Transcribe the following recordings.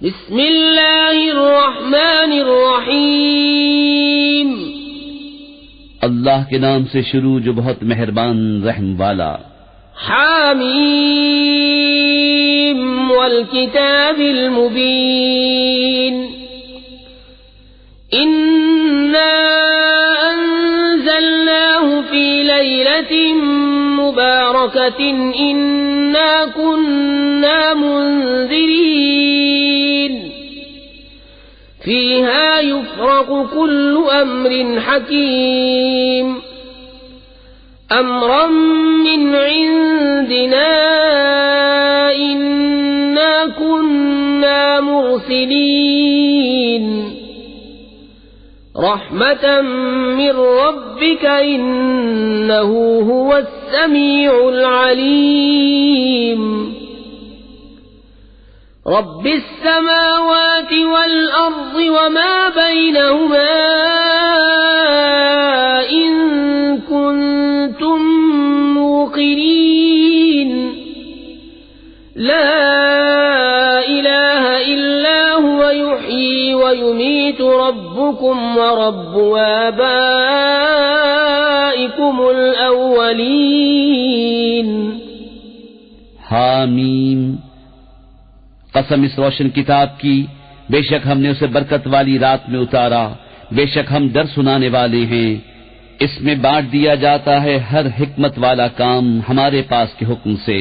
بسم اللہ الرحمن الرحیم اللہ کے نام سے شروع جو بہت مہربان رحم والا. حامیم والکتاب المبین انا انزلناه فی لیلۃ مبارکۃ انا كنا منذرین فیہا یفرق کل امر حکیم امرا من عندنا انا كنا مرسلین رحمة من ربك انه هو السمیع العلیم رب السماوات والأرض وما بينهما إن كنتم موقنين لا إله إلا هو يحيي ويميت ربكم ورب آبائكم الأولين. حامیم. قسم اس روشن کتاب کی، بے شک ہم نے اسے برکت والی رات میں اتارا، بے شک ہم ڈر سنانے والے ہیں. اس میں بانٹ دیا جاتا ہے ہر حکمت والا کام ہمارے پاس کے حکم سے.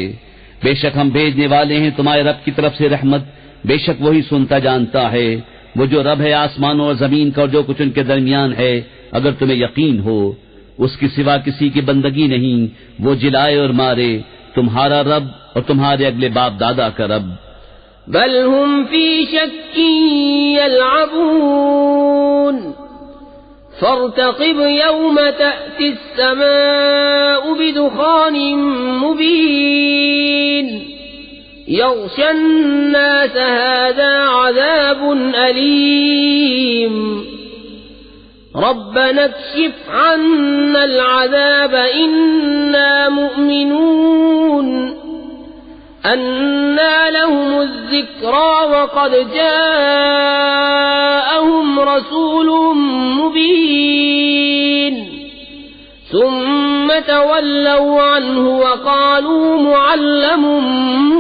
بے شک ہم بھیجنے والے ہیں تمہارے رب کی طرف سے رحمت، بے شک وہی سنتا جانتا ہے. وہ جو رب ہے آسمانوں اور زمین کا اور جو کچھ ان کے درمیان ہے، اگر تمہیں یقین ہو اس کی سوا کسی کی بندگی نہیں. وہ جلائے اور مارے، تمہارا رب اور تمہارے اگلے باپ دادا کا رب. بل هم في شك يلعبون فارتقب يوم تأتي السماء بدخان مبين يغشى الناس هذا عذاب أليم ربنا اكشف عنا العذاب إنا مؤمنون أنى لهم الذكرى وقد جاءهم رسول مبين ثم تولوا عنه وقالوا معلم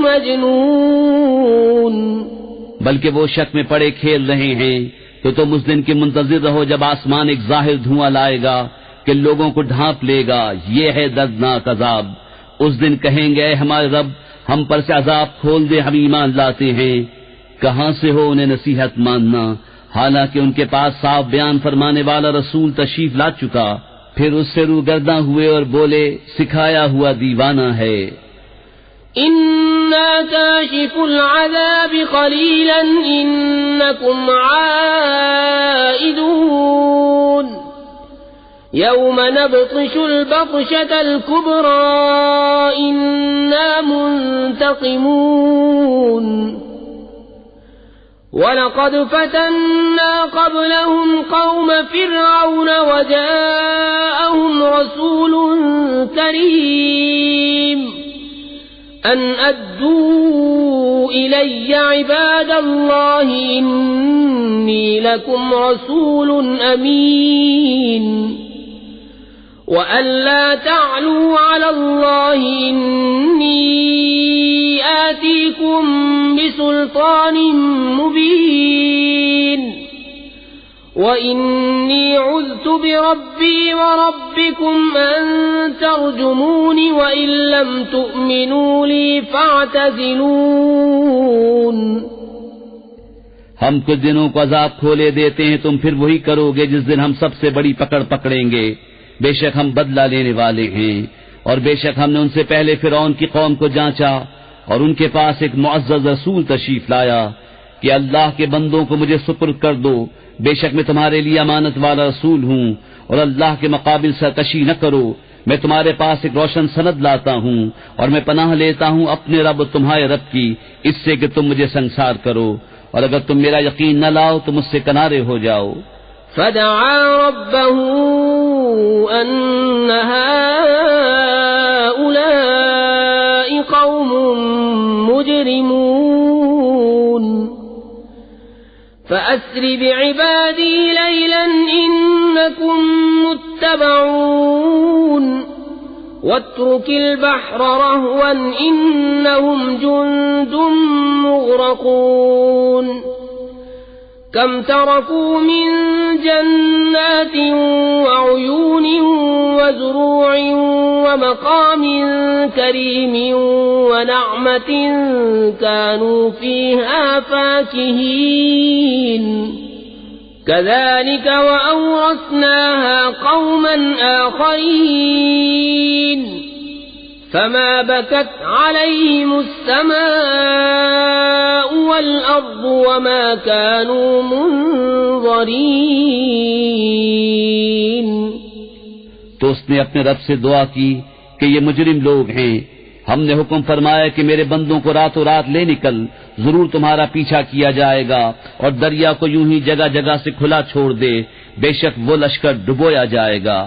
مجنون. بلکہ وہ شک میں پڑے کھیل رہے ہیں تو تم اس دن کے منتظر رہو جب آسمان ایک ظاہر دھواں لائے گا کہ لوگوں کو ڈھانپ لے گا. یہ ہے دردناک عذاب. اس دن کہیں گے اے ہمارے رب ہم پر سے عذاب کھول دے، ہم ایمان لاتے ہیں. کہاں سے ہو انہیں نصیحت ماننا، حالانکہ ان کے پاس صاف بیان فرمانے والا رسول تشریف لا چکا. پھر اس سے روگرداں ہوئے اور بولے سکھایا ہوا دیوانہ ہے. اِنَّا كَاشِفُ الْعَذَابِ قَلِيلًا إِنَّكُمْ عَائِدُونَ يَوْمَ نَبْطِشُ الْبَطْشَةَ الْكُبْرَى إِنَّا مُنْتَقِمُونَ وَلَقَدْ فَتَنَّا قَبْلَهُمْ قَوْمَ فِرْعَوْنَ وَجَاءَهُمْ رَسُولٌ كَرِيمٌ أَنْ أَدُّوا إِلَيَّ عِبَادَ اللَّهِ إِنِّي لَكُمْ رَسُولٌ أَمِينٌ وَأَن لَّا تَعْلُوا عَلَى اللَّهِ إِنِّي آتِيكُم بِسُلْطَانٍ مُّبِينٍ وَإِنِّي عُذْتُ بِرَبِّي وَرَبِّكُمْ أَن تَرْجُمُونِ وَإِن لَّمْ تُؤْمِنُوا لِي فَاعْتَزِلُونِ. ہم کچھ دنوں کو عذاب کھولے دیتے ہیں، تم پھر وہی کرو گے جس دن ہم سب سے بڑی پکڑ پکڑیں گے. بے شک ہم بدلہ لینے والے ہیں، اور بے شک ہم نے ان سے پہلے فرعون کی قوم کو جانچا اور ان کے پاس ایک معزز رسول تشریف لایا کہ اللہ کے بندوں کو مجھے سپرد کر دو، بے شک میں تمہارے لیے امانت والا رسول ہوں، اور اللہ کے مقابل سرکشی نہ کرو. میں تمہارے پاس ایک روشن سند لاتا ہوں اور میں پناہ لیتا ہوں اپنے رب تمہارے رب کی اس سے کہ تم مجھے سنسار کرو، اور اگر تم میرا یقین نہ لاؤ تو مجھ سے کنارے ہو جاؤ. فدعا ربه أن هؤلاء قوم مجرمون فأسر بعبادي ليلا إنكم متبعون واترك البحر رهوا إنهم جند مغرقون كم تركوا من جنات وعيون وزروع ومقام كريم ونعمة كانوا فيها فاكهين كذلك وأورثناها قوما آخرين فما بكت عليهم السماء والأرض وما كانوا منظرين. تو اس نے اپنے رب سے دعا کی کہ یہ مجرم لوگ ہیں. ہم نے حکم فرمایا کہ میرے بندوں کو راتوں رات لے نکل، ضرور تمہارا پیچھا کیا جائے گا، اور دریا کو یوں ہی جگہ جگہ سے کھلا چھوڑ دے، بے شک وہ لشکر ڈبویا جائے گا.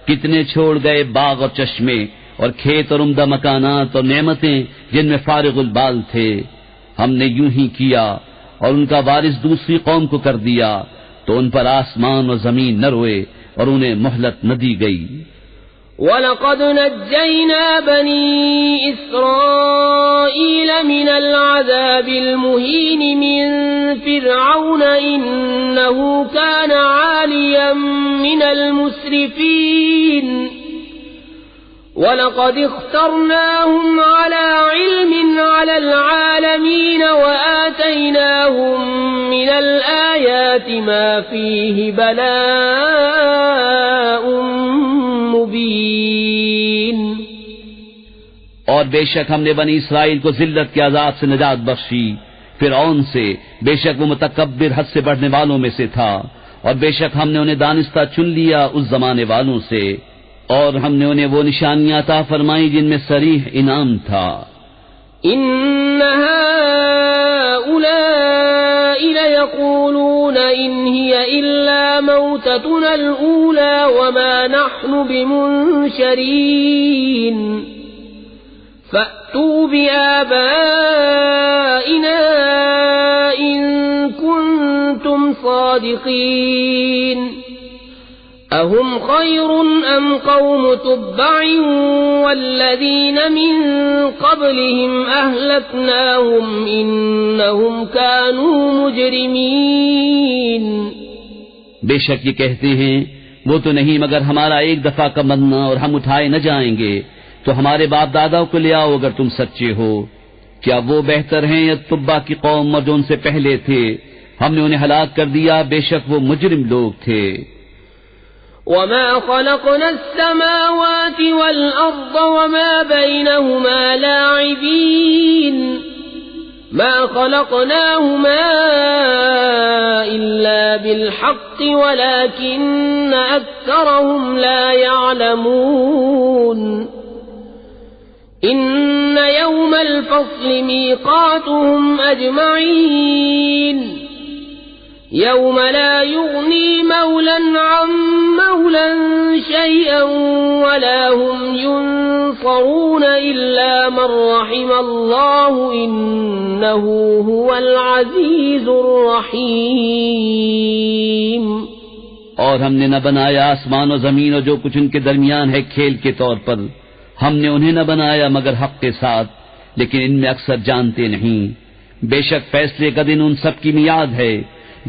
کتنے چھوڑ گئے باغ اور چشمے اور کھیت اور عمدہ مکانات اور نعمتیں جن میں فارغ البال تھے. ہم نے یوں ہی کیا اور ان کا وارث دوسری قوم کو کر دیا تو ان پر آسمان اور زمین نہ روئے اور انہیں مہلت نہ دی گئی. وَلَقَدْ نَجَّيْنَا بَنِي إِسْرَائِيلَ مِنَ الْعَذَابِ الْمُهِينِ مِنْ فِرْعَوْنَ إِنَّهُ كَانَ عَالِيًا مِنَ الْمُسْرِفِينَ وَلَقَدْ اخْتَرْنَاهُمْ عَلَى عِلْمٍ عَلَى الْعَالَمِينَ وَآتَيْنَاهُمْ مِنَ الْآيَاتِ مَا فِيهِ بَلَاءٌ مبین. اور بے شک ہم نے بنی اسرائیل کو ذلت کے عذاب سے نجات بخشی فرعون سے، بے شک وہ متکبر حد سے بڑھنے والوں میں سے تھا، اور بے شک ہم نے انہیں دانستہ چن لیا اس زمانے والوں سے، اور ہم نے انہیں وہ نشانیاں عطا فرمائی جن میں صریح انعام تھا. ان هؤلاء ليقولون ان هي الا موتتنا الاولى وما نحن بمنشرين فأتوا بآبائنا ان كنتم صادقين اهم خير ام قوم تبع والذين من قبلهم اهلكناهم انهم كانوا مجرمين. بے شک یہ کہتے ہیں وہ تو نہیں مگر ہمارا ایک دفعہ کا مرنا اور ہم اٹھائے نہ جائیں گے، تو ہمارے باپ دادا کو لے آؤ اگر تم سچے ہو. کیا وہ بہتر ہیں یا تبع کی قوم اور جو ان سے پہلے تھے؟ ہم نے انہیں ہلاک کر دیا، بے شک وہ مجرم لوگ تھے. وما خلقنا السماوات والأرض وما بينهما لاعبين ما خلقناهما إلا بالحق ولكن أكثرهم لا يعلمون. إن يوم الفصل ميقاتهم أجمعين يوم لا يغني مولا عن مولا شيئا ولا هم ينصرون إلا من رحم الله إنه هو العزيز الرحيم. اور ہم نے نہ بنایا آسمان و زمین اور جو کچھ ان کے درمیان ہے کھیل کے طور پر، ہم نے انہیں نہ بنایا مگر حق کے ساتھ، لیکن ان میں اکثر جانتے نہیں. بے شک فیصلے کا دن ان سب کی میعاد ہے،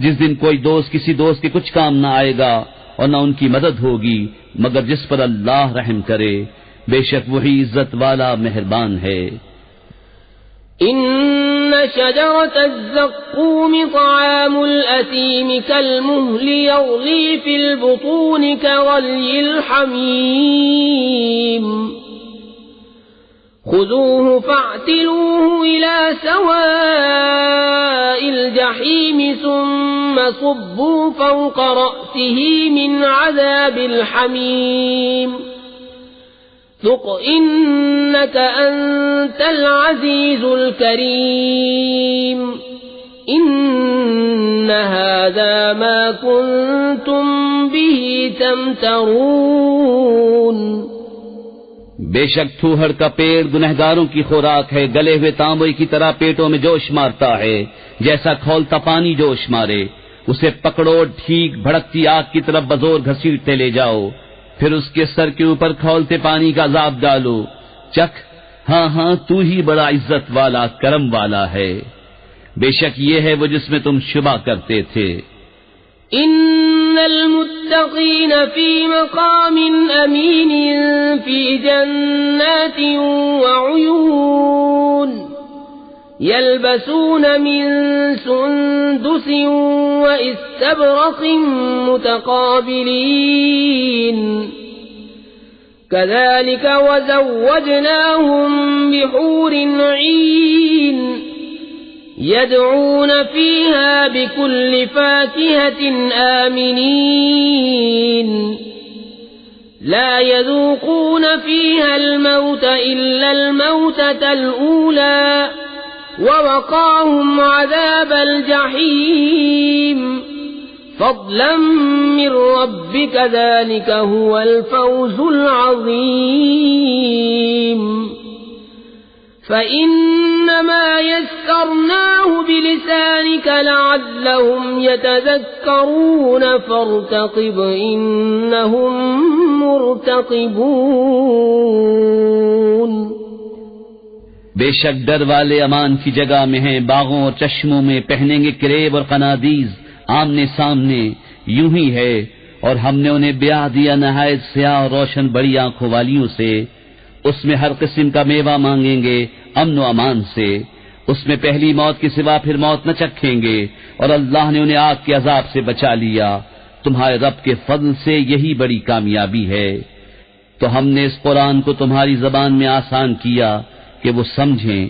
جس دن کوئی دوست کسی دوست کے کچھ کام نہ آئے گا اور نہ ان کی مدد ہوگی مگر جس پر اللہ رحم کرے. بے شک وہی عزت والا مہربان ہے. ان شجرة الزقوم طعام الأثيم كالمهل يغلي في البطون كغلي الحميم خذوه فاعتلوه إلى سواء الجحيم ثم صبوا فوق رأسه من عذاب الحميم ذق إنك أنت العزيز الكريم إن هذا ما كنتم به تمترون. بے شک تھوہڑ کا پیڑ گنہگاروں کی خوراک ہے، گلے ہوئے تانبے کی طرح پیٹوں میں جوش مارتا ہے، جیسا کھولتا پانی جوش مارے۔ اسے پکڑو، ٹھیک بھڑکتی آگ کی طرف بزور گھسیٹتے لے جاؤ، پھر اس کے سر کے اوپر کھولتے پانی کا عذاب ڈالو۔ چکھ، ہاں ہاں تو ہی بڑا عزت والا کرم والا ہے۔ بے شک یہ ہے وہ جس میں تم شبہ کرتے تھے۔ ان المتقین فی مقام امین فی جنات وعیون یلبسون من سندس واستبرق متقابلین كذلك وزوجناهم بحور عين يدعون فيها بكل فاكهة آمنين لا يذوقون فيها الموت إلا الموتة الأولى ووقاهم عذاب الجحيم فضلا من ربك ذلك هو الفوز العظيم فإنما يسرناه بلسانك لعلهم يتذكرون فارتقب إنهم مرتقبون بے شک ڈر والے امان کی جگہ میں ہیں، باغوں اور چشموں میں پہنیں گے کریب اور قنادیز آمنے سامنے، یوں ہی ہے۔ اور ہم نے انہیں بیاہ دیا نہایت سیاہ اور روشن بڑی آنکھوں والیوں سے، اس میں ہر قسم کا میوہ مانگیں گے امن و امان سے، اس میں پہلی موت کے سوا پھر موت نہ چکھیں گے، اور اللہ نے انہیں آگ کے عذاب سے بچا لیا۔ تمہارے رب کے فضل سے یہی بڑی کامیابی ہے۔ تو ہم نے اس قرآن کو تمہاری زبان میں آسان کیا کہ وہ سمجھیں۔